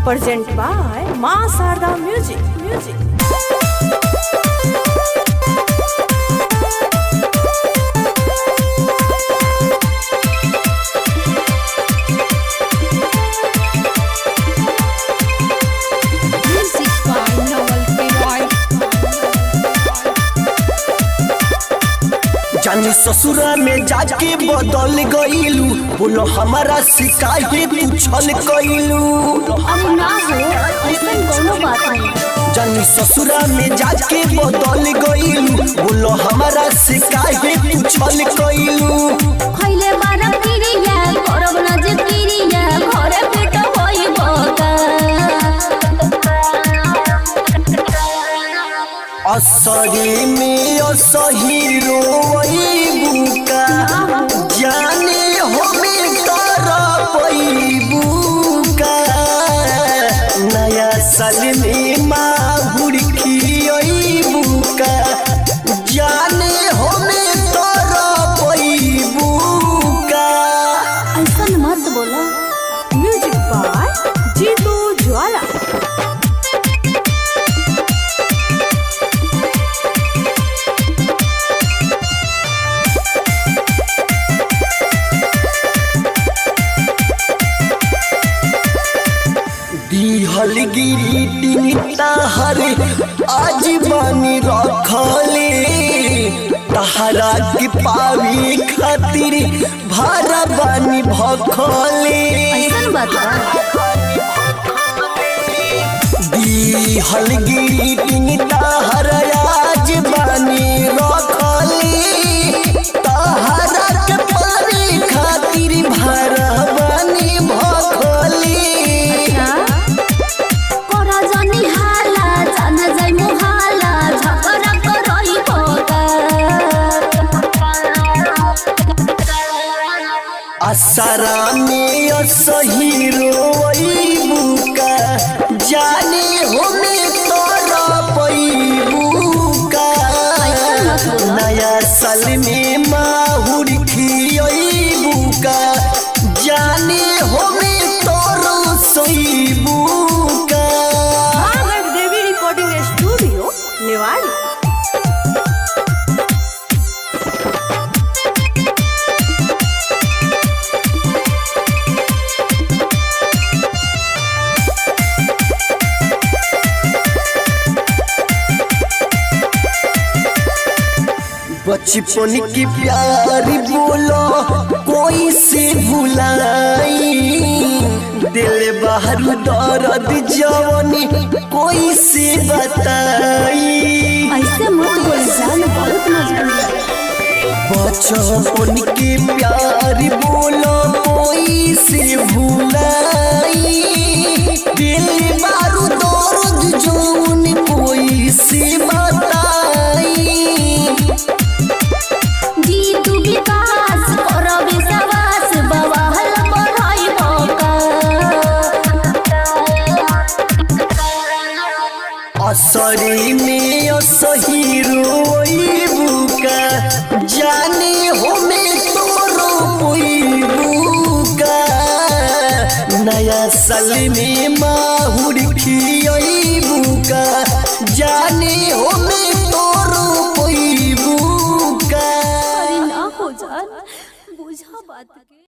Present by मां Sharda music. जानी ससुरा में जाके बदल गईलू, बोलो हमारा शिकायत तू छल कईलू। जानी ससुरा में जाके बदल गईलू, बोलो हमारा शिकायत तू छल कईलू। खइले बारा पिरिया करब ना जे पिरिया घरे पेट होई बका। असरी में असही रोई बुका, जाने हमें तारा पई बुका। नया साल में माहुर खियई बुका, जाने हमें तारा पई बुका। ऐसा मत बोला। म्यूजिक बाय जीतू ज्वाला। दिहल गिरी ताहरे आज बानी रखले, तहरा के पावी खातिर भारा बानी भखले। ऐसा बता दिहल गिरी ताहरा आज बानी रखले, तहरा के पावी खातिर भारा बानी भखले। असरा में असही रोई बुका, जाने हमें तोरा पई बुका। नया साल में माहुर खियई बुका, जाने हमें तोरा सही बुका। देवी रिकॉर्डिंग स्टूडियो नेवाड़ी। बचपन की प्यारी बोलो कोई से भुलाई, दिल बाहर दर्द जवानी कोई से बताई। ऐसे मत बोल जान, बहुत मजबूर। बचपन की प्यारी बोलो कोई से भुलाई, दिल बाहर दर्द जवानी कोई से बताई। असरी में असही रोई बुका, जाने हमें तोरो कोई बुका। नया साल में माहुर खियई बुका, जाने हमें तोरो कोई बुका। ना हो जान, बुझा बात के।